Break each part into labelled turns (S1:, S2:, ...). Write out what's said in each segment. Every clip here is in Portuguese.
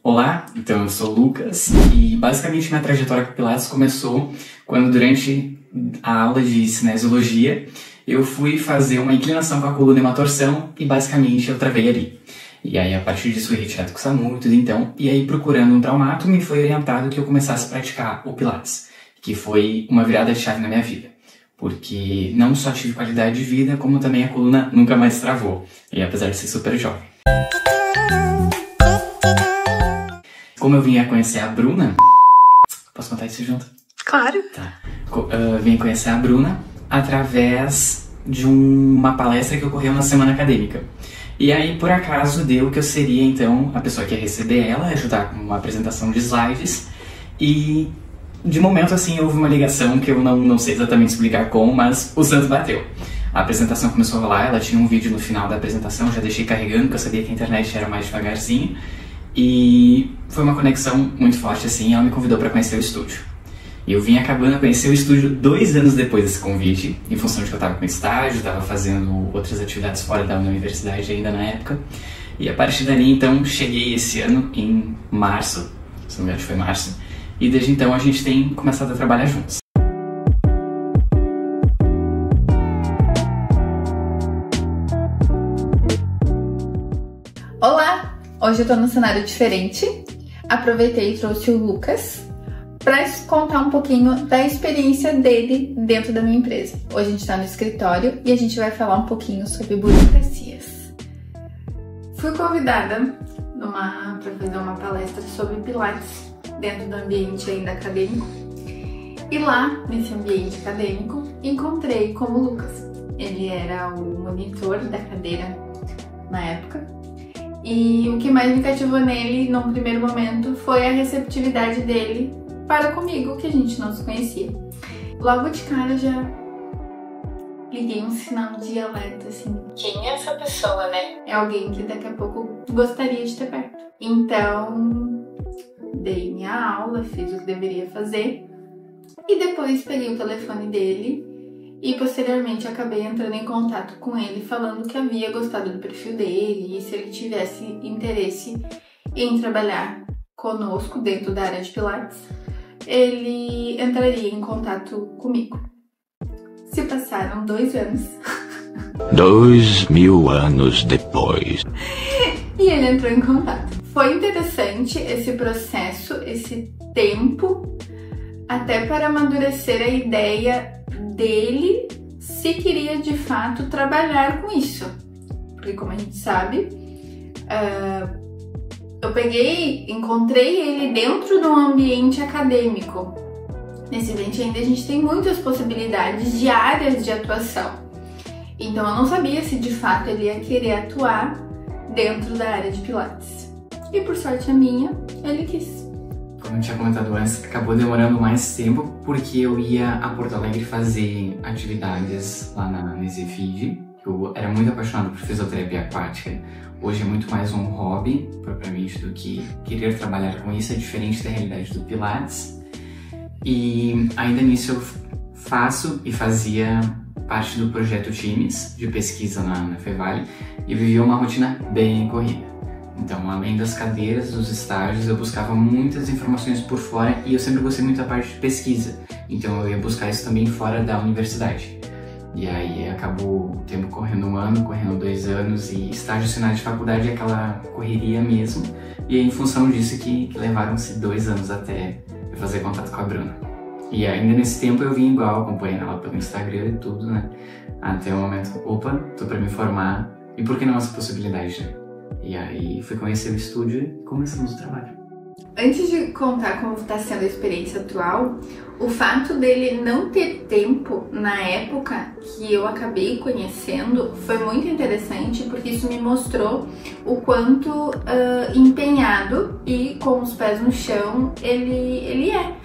S1: Olá, então eu sou o Lucas e basicamente minha trajetória com Pilates começou quando durante a aula de cinesiologia eu fui fazer uma inclinação com a coluna e uma torção e basicamente eu travei ali. E aí a partir disso fui retirado com o SAMU e tudo então, e aí procurando um traumato me foi orientado que eu começasse a praticar o Pilates, que foi uma virada de chave na minha vida. Porque não só tive qualidade de vida, como também a coluna nunca mais travou, e apesar de ser super jovem. Como eu vim a conhecer a Bruna... Posso contar isso junto?
S2: Claro!
S1: Tá. Vim conhecer a Bruna através de uma palestra que ocorreu na semana acadêmica. E aí, por acaso, deu que eu seria, então, a pessoa que ia receber ela, ajudar com uma apresentação de slides. E, de momento, assim, houve uma ligação que eu não sei exatamente explicar como, mas o santo bateu. A apresentação começou a rolar, ela tinha um vídeo no final da apresentação, já deixei carregando, porque eu sabia que a internet era mais devagarzinho. E foi uma conexão muito forte, assim, ela me convidou para conhecer o estúdio. E eu vim acabando a conhecer o estúdio 2 anos depois desse convite, em função de que eu estava com estágio, estava fazendo outras atividades fora da universidade ainda na época. E a partir dali, então, cheguei esse ano, em março, se não me engano foi março, e desde então a gente tem começado a trabalhar juntos.
S2: Olá! Hoje eu tô num cenário diferente. Aproveitei e trouxe o Lucas para contar um pouquinho da experiência dele dentro da minha empresa. Hoje a gente tá no escritório e a gente vai falar um pouquinho sobre burocracias. Fui convidada para fazer uma palestra sobre Pilates dentro do ambiente ainda acadêmico. E lá, nesse ambiente acadêmico, encontrei com o Lucas. Ele era o monitor da cadeira na época. E o que mais me cativou nele, num primeiro momento, foi a receptividade dele para comigo, que a gente não se conhecia. Logo de cara já liguei um sinal de alerta, assim. Quem é essa pessoa, né? É alguém que daqui a pouco gostaria de ter perto. Então, dei minha aula, fiz o que deveria fazer. E depois peguei o telefone dele e posteriormente acabei entrando em contato com ele, falando que havia gostado do perfil dele e se ele tivesse interesse em trabalhar conosco dentro da área de Pilates, ele entraria em contato comigo. Se passaram 2 anos.
S3: 2000 anos depois.
S2: E ele entrou em contato. Foi interessante esse processo, esse tempo, até para amadurecer a ideia dele se queria de fato trabalhar com isso. Porque como a gente sabe, eu encontrei ele dentro de um ambiente acadêmico. Nesse ambiente ainda a gente tem muitas possibilidades de áreas de atuação. Então eu não sabia se de fato ele ia querer atuar dentro da área de Pilates. E por sorte a minha, ele quis.
S1: Como eu tinha comentado antes, acabou demorando mais tempo porque eu ia a Porto Alegre fazer atividades lá na Nesefid. Eu era muito apaixonado por fisioterapia aquática. Hoje é muito mais um hobby, propriamente, do que querer trabalhar com isso. É diferente da realidade do Pilates. E ainda nisso eu faço e fazia parte do projeto Times de pesquisa na Fevale e vivia uma rotina bem corrida. Então, além das cadeiras, dos estágios, eu buscava muitas informações por fora e eu sempre gostei muito da parte de pesquisa. Então, eu ia buscar isso também fora da universidade. E aí, acabou o tempo correndo 1 ano, correndo 2 anos e estágio final de faculdade é aquela correria mesmo. E é em função disso que levaram-se 2 anos até eu fazer contato com a Bruna. E ainda nesse tempo eu vim igual, acompanhando ela pelo Instagram e tudo, né? Até o momento, opa, tô pra me formar e por que não essa possibilidade, né? E aí fui conhecer o estúdio e começamos o trabalho.
S2: Antes de contar como está sendo a experiência atual, o fato dele não ter tempo na época que eu acabei conhecendo foi muito interessante, porque isso me mostrou o quanto empenhado e com os pés no chão ele é.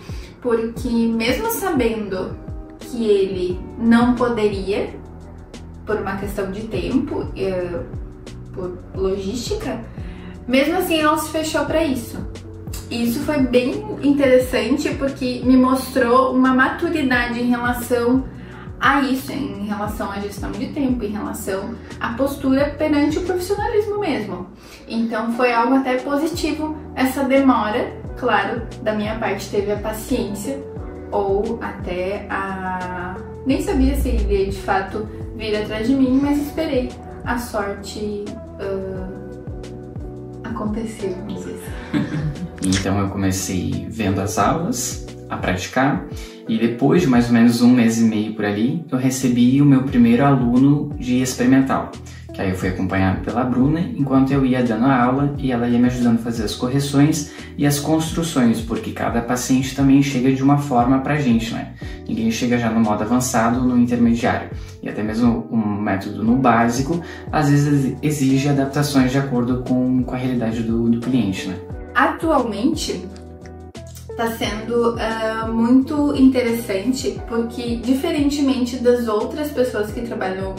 S2: Porque mesmo sabendo que ele não poderia, por uma questão de tempo, por logística, mesmo assim ele não se fechou para isso. E isso foi bem interessante porque me mostrou uma maturidade em relação a isso, em relação à gestão de tempo, em relação à postura perante o profissionalismo mesmo. Então foi algo até positivo essa demora. Claro, da minha parte teve a paciência, ou até nem sabia se ele iria de fato vir atrás de mim, mas esperei a sorte acontecer, vamos dizer assim.
S1: Então eu comecei vendo as aulas, a praticar, e depois de mais ou menos 1 mês e meio por ali, eu recebi o meu primeiro aluno de experimental, que aí eu fui acompanhado pela Bruna enquanto eu ia dando a aula e ela ia me ajudando a fazer as correções e as construções, porque cada paciente também chega de uma forma pra gente, né? Ninguém chega já no modo avançado ou no intermediário. E até mesmo um método no básico, às vezes exige adaptações de acordo com a realidade do cliente, né?
S2: Atualmente está sendo muito interessante, porque diferentemente das outras pessoas que trabalham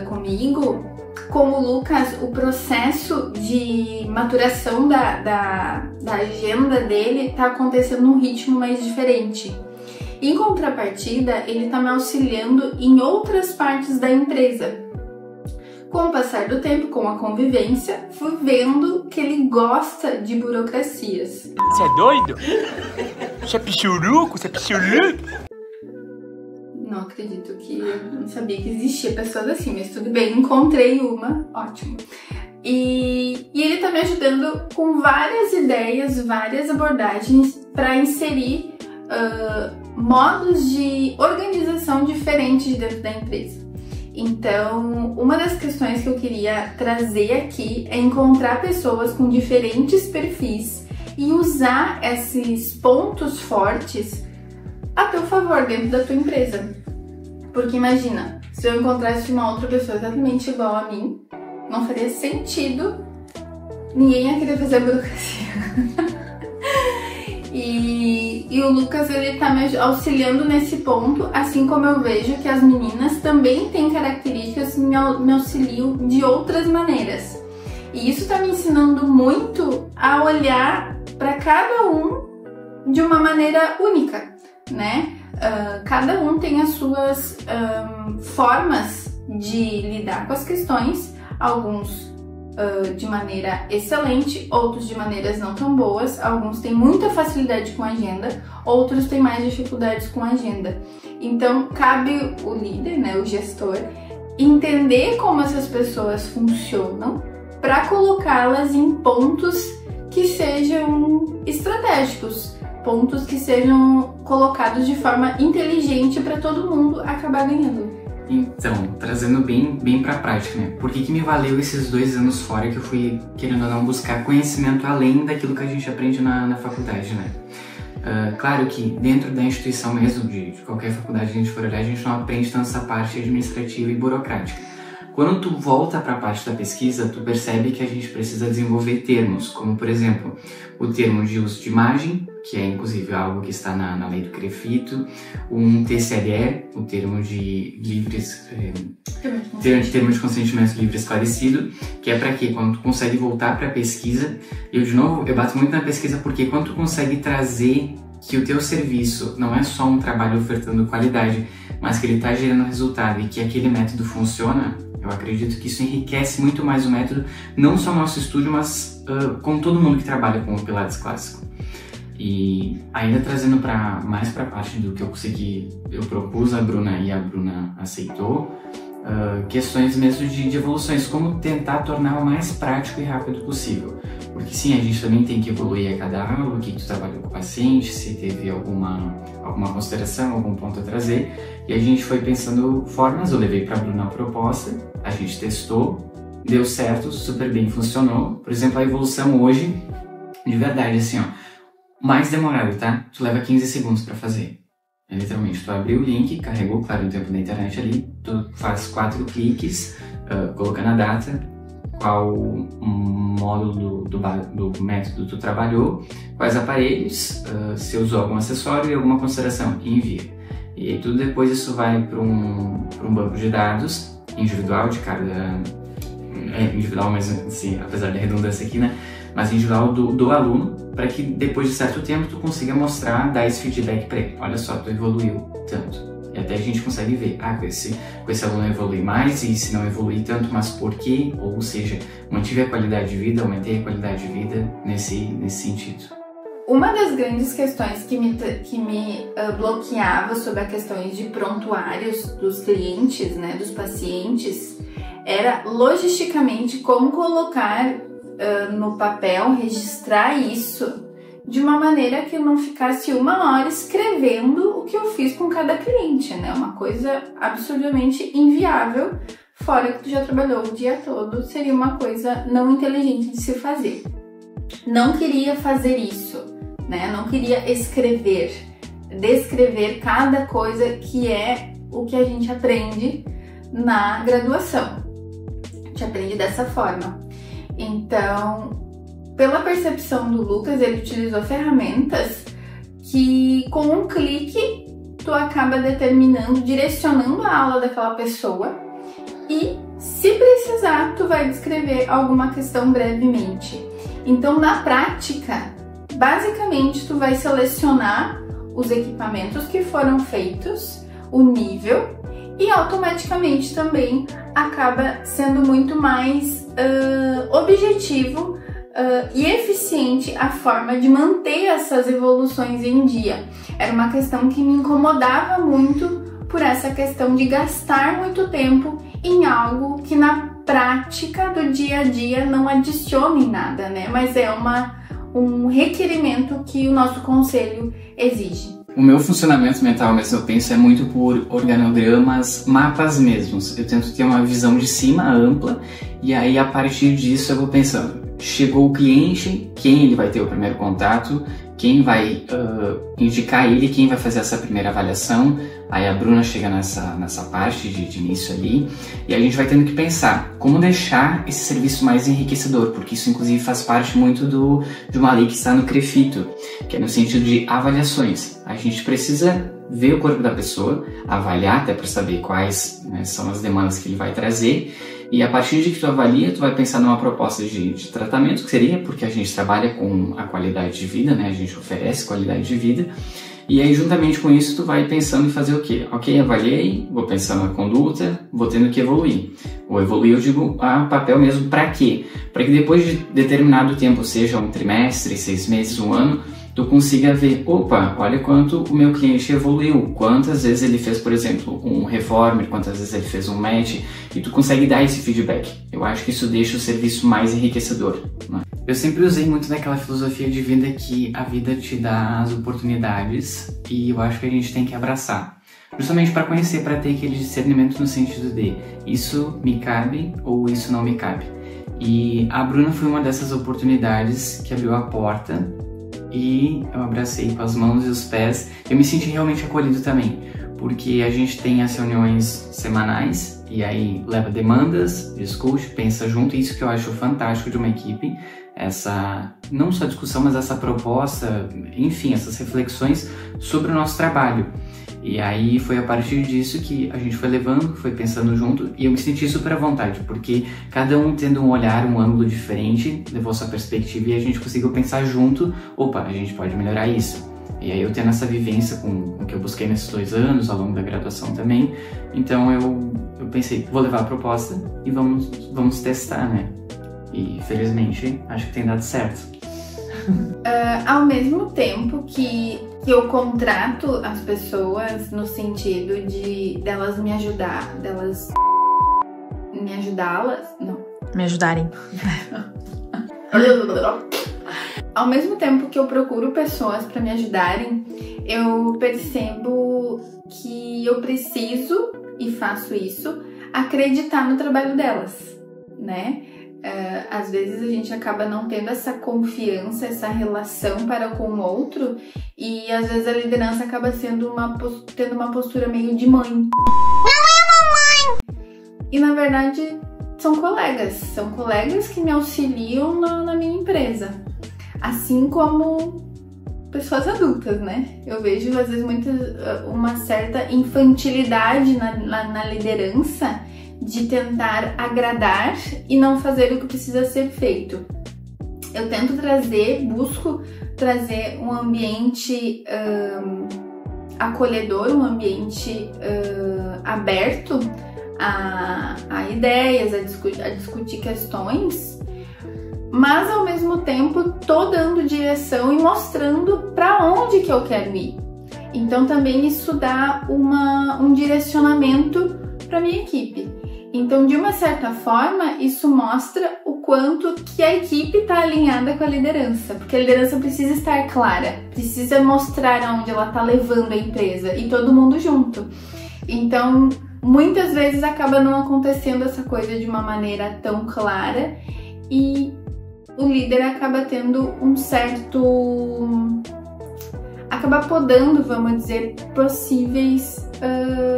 S2: comigo, com o Lucas, o processo de maturação da agenda dele está acontecendo num ritmo mais diferente. Em contrapartida, ele está me auxiliando em outras partes da empresa. Com o passar do tempo, com a convivência, fui vendo que ele gosta de burocracias.
S4: Você é doido? Você é pichuruco? Você é pichuruco?
S2: Não acredito que eu não sabia que existia pessoas assim, mas tudo bem, encontrei uma, ótimo. E ele tá me ajudando com várias ideias, várias abordagens para inserir modos de organização diferentes dentro da empresa. Então, uma das questões que eu queria trazer aqui é encontrar pessoas com diferentes perfis e usar esses pontos fortes a teu favor dentro da tua empresa. Porque imagina, se eu encontrasse uma outra pessoa exatamente igual a mim, não faria sentido, ninguém ia querer fazer a burocracia. E o Lucas, ele tá me auxiliando nesse ponto, assim como eu vejo que as meninas também têm características que me auxiliam de outras maneiras. E isso tá me ensinando muito a olhar para cada um de uma maneira única, né? Cada um tem as suas formas de lidar com as questões, alguns de maneira excelente, outros de maneiras não tão boas, alguns têm muita facilidade com a agenda, outros têm mais dificuldades com a agenda. Então cabe o líder, né, o gestor, entender como essas pessoas funcionam para colocá-las em pontos que sejam estratégicos, pontos que sejam colocados de forma inteligente para todo mundo acabar ganhando.
S1: Então, trazendo bem pra prática, né? Por que me valeu esses 2 anos fora que eu fui, querendo ou não, buscar conhecimento além daquilo que a gente aprende na faculdade, né? Claro que dentro da instituição mesmo, de qualquer faculdade que a gente for olhar, a gente não aprende tanto essa parte administrativa e burocrática. Quando tu volta para a parte da pesquisa, tu percebe que a gente precisa desenvolver termos, como por exemplo, o termo de uso de imagem, que é inclusive algo que está na lei do CREFITO, um TCLE, o termo de termo de consentimento livre esclarecido, que é para quê? Quando tu consegue voltar para a pesquisa, eu bato muito na pesquisa porque quando tu consegue trazer que o teu serviço não é só um trabalho ofertando qualidade, mas que ele está gerando resultado e que aquele método funciona, eu acredito que isso enriquece muito mais o método, não só no nosso estúdio, mas com todo mundo que trabalha com o Pilates clássico. E ainda trazendo mais para a parte do que eu propus a Bruna e a Bruna aceitou, questões mesmo de evoluções, como tentar tornar o mais prático e rápido possível. Porque sim, a gente também tem que evoluir a cada aula, o que tu trabalhou com o paciente, se teve alguma consideração, algum ponto a trazer. E a gente foi pensando formas, eu levei para a Bruna a proposta, a gente testou, deu certo, super bem, funcionou. Por exemplo, a evolução hoje, de verdade, assim, ó, mais demorado, tá? Tu leva 15 segundos para fazer. Literalmente, tu abriu o link, carregou, claro, no tempo da internet ali, tu faz 4 cliques, colocando a data, qual módulo do método tu trabalhou, quais aparelhos, se usou algum acessório e alguma consideração, e envia. E aí tudo depois isso vai para um banco de dados individual de cada... individual, mas assim, apesar da redundância aqui, né? Mas individual do aluno, para que depois de certo tempo tu consiga mostrar, dar esse feedback para ele. Olha só, tu evoluiu tanto. E até a gente consegue ver, com esse aluno eu evolui mais, e se não evolui tanto, mas por quê? Ou seja, mantive a qualidade de vida, aumentei a qualidade de vida nesse sentido.
S2: Uma das grandes questões que me bloqueava sobre as questões de prontuários dos clientes, né, dos pacientes, era logisticamente como colocar no papel, registrar isso de uma maneira que eu não ficasse 1 hora escrevendo o que eu fiz com cada cliente, né? Uma coisa absurdamente inviável, fora que tu já trabalhou o dia todo, seria uma coisa não inteligente de se fazer. Não queria fazer isso, né? Não queria descrever cada coisa que é o que a gente aprende na graduação. A gente aprende dessa forma. Então, pela percepção do Lucas, ele utilizou ferramentas que com um clique tu acaba direcionando a aula daquela pessoa e, se precisar, tu vai descrever alguma questão brevemente. Então, na prática, basicamente tu vai selecionar os equipamentos que foram feitos, o nível, e automaticamente também acaba sendo muito mais objetivo e eficiente a forma de manter essas evoluções em dia. Era uma questão que me incomodava muito por essa questão de gastar muito tempo em algo que na prática do dia a dia não adiciona em nada, né? Mas é um requerimento que o nosso conselho exige.
S1: O meu funcionamento mental, mesmo eu penso, é muito por organogramas, mapas mesmos. Eu tento ter uma visão de cima ampla e aí a partir disso eu vou pensando, chegou o cliente, quem ele vai ter o primeiro contato, quem vai indicar ele, quem vai fazer essa primeira avaliação. Aí a Bruna chega nessa parte de início ali, e a gente vai tendo que pensar como deixar esse serviço mais enriquecedor, porque isso inclusive faz parte muito de uma lei que está no CREFITO, que é no sentido de avaliações. A gente precisa ver o corpo da pessoa, avaliar até para saber quais, né, são as demandas que ele vai trazer, e a partir de que tu avalia, tu vai pensar numa proposta de tratamento, que seria porque a gente trabalha com a qualidade de vida, né? A gente oferece qualidade de vida. E aí, juntamente com isso, tu vai pensando em fazer o quê? Ok, avaliei, vou pensando na conduta, vou tendo que evoluir. Ou evoluir, eu digo, papel mesmo para quê? Para que depois de determinado tempo, seja um trimestre, 6 meses, 1 ano, tu consiga ver, opa, olha quanto o meu cliente evoluiu, quantas vezes ele fez, por exemplo, um reformer, quantas vezes ele fez um match, e tu consegue dar esse feedback. Eu acho que isso deixa o serviço mais enriquecedor, né? Eu sempre usei muito daquela filosofia de vida que a vida te dá as oportunidades e eu acho que a gente tem que abraçar. Justamente para conhecer, para ter aquele discernimento no sentido de isso me cabe ou isso não me cabe. E a Bruna foi uma dessas oportunidades que abriu a porta e eu abracei com as mãos e os pés. Eu me senti realmente acolhido também, porque a gente tem as reuniões semanais e aí leva demandas, discute, pensa junto. Isso que eu acho fantástico de uma equipe, essa não só discussão, mas essa proposta, enfim, essas reflexões sobre o nosso trabalho. E aí foi a partir disso que a gente foi levando, foi pensando junto, e eu me senti super à vontade, porque cada um tendo um olhar, um ângulo diferente, levou sua perspectiva e a gente conseguiu pensar junto, opa, a gente pode melhorar isso. E aí eu tendo essa vivência com o que eu busquei nesses 2 anos, ao longo da graduação também, então eu pensei, vou levar a proposta e vamos testar, né? E felizmente acho que tem dado certo.
S2: Ao mesmo tempo que eu contrato as pessoas no sentido de delas me ajudá-las, não.
S5: Me ajudarem.
S2: Ao mesmo tempo que eu procuro pessoas para me ajudarem, eu percebo que eu preciso, e faço isso, acreditar no trabalho delas, né? Às vezes a gente acaba não tendo essa confiança, essa relação para com o outro, e às vezes a liderança acaba tendo uma postura meio de mãe. Não é mamãe! E na verdade são colegas que me auxiliam na minha empresa, assim como pessoas adultas, né? Eu vejo às vezes uma certa infantilidade na liderança, de tentar agradar e não fazer o que precisa ser feito. Eu busco trazer um ambiente acolhedor, um ambiente aberto a ideias, a discutir questões, mas ao mesmo tempo tô dando direção e mostrando para onde que eu quero ir. Então também isso dá um direcionamento para minha equipe. Então, de uma certa forma, isso mostra o quanto que a equipe está alinhada com a liderança, porque a liderança precisa estar clara, precisa mostrar aonde ela está levando a empresa e todo mundo junto. Então, muitas vezes acaba não acontecendo essa coisa de uma maneira tão clara e o líder acaba tendo um certo... acaba podando, vamos dizer, possíveis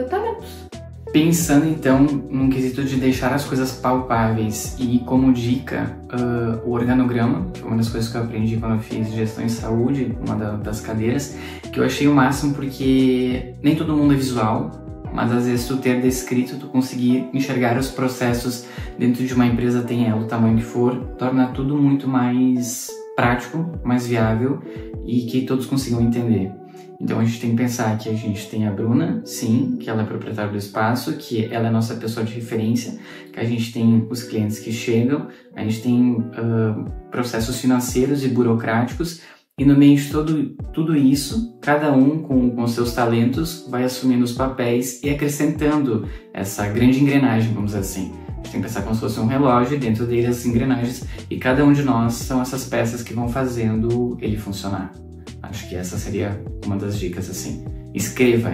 S2: talentos.
S1: Pensando então num quesito de deixar as coisas palpáveis e como dica, o organograma, que foi uma das coisas que eu aprendi quando eu fiz gestão em saúde, uma das cadeiras, que eu achei o máximo porque nem todo mundo é visual, mas às vezes tu ter descrito, tu conseguir enxergar os processos dentro de uma empresa, tenha o tamanho que for, torna tudo muito mais prático, mais viável e que todos consigam entender. Então a gente tem que pensar que a gente tem a Bruna, sim, que ela é proprietária do espaço, que ela é nossa pessoa de referência, que a gente tem os clientes que chegam, a gente tem processos financeiros e burocráticos, e no meio de tudo isso, cada um com seus talentos vai assumindo os papéis e acrescentando essa grande engrenagem, vamos dizer assim. A gente tem que pensar como se fosse um relógio, dentro dele as engrenagens, e cada um de nós são essas peças que vão fazendo ele funcionar. Acho que essa seria uma das dicas, assim. Escreva,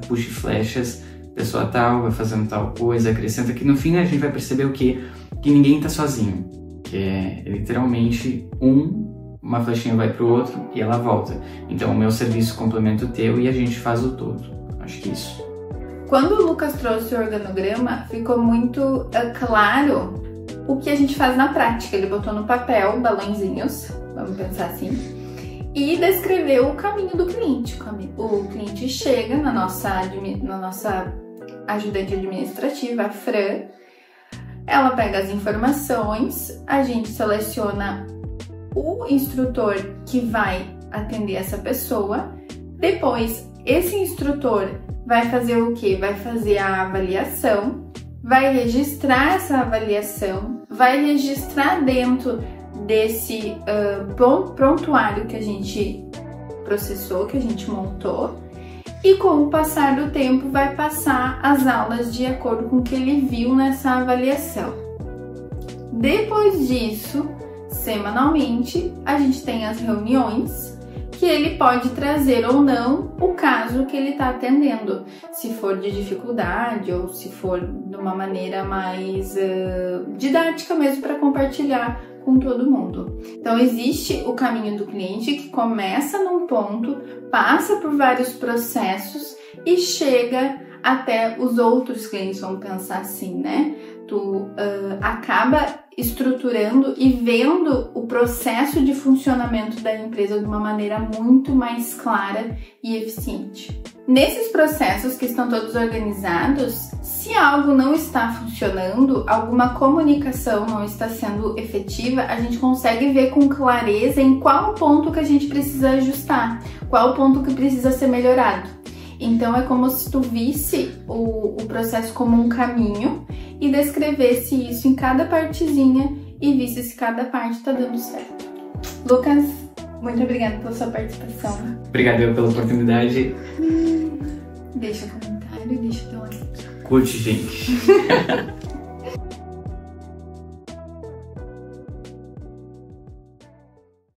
S1: puxe flechas, pessoa tal, vai fazendo tal coisa, acrescenta, que no fim a gente vai perceber o quê? Que ninguém tá sozinho. Que é literalmente uma flechinha vai pro outro e ela volta. Então o meu serviço complementa o teu e a gente faz o todo. Acho que isso.
S2: Quando o Lucas trouxe o organograma, ficou muito claro o que a gente faz na prática. Ele botou no papel balãozinhos, vamos pensar assim, e descreveu o caminho do cliente. O cliente chega na nossa ajudante administrativa, a Fran, ela pega as informações, a gente seleciona o instrutor que vai atender essa pessoa, depois esse instrutor vai fazer o quê? Vai fazer a avaliação, vai registrar essa avaliação, vai registrar dentro desse prontuário que a gente processou, que a gente montou, e com o passar do tempo vai passar as aulas de acordo com o que ele viu nessa avaliação. Depois disso, semanalmente, a gente tem as reuniões que ele pode trazer ou não o caso que ele está atendendo, se for de dificuldade ou se for de uma maneira mais didática mesmo para compartilhar com todo mundo. Então existe o caminho do cliente que começa num ponto, passa por vários processos e chega até os outros clientes, vamos pensar assim, né? Tu acaba estruturando e vendo o processo de funcionamento da empresa de uma maneira muito mais clara e eficiente. Nesses processos que estão todos organizados, se algo não está funcionando, alguma comunicação não está sendo efetiva, a gente consegue ver com clareza em qual ponto que a gente precisa ajustar, qual ponto que precisa ser melhorado. Então é como se tu visse o processo como um caminho e descrevesse isso em cada partezinha e visse se cada parte está dando certo. Lucas, muito obrigada pela sua participação.
S1: Obrigado pela oportunidade.
S2: Deixa um comentário, deixa o teu like.
S1: Curte, gente.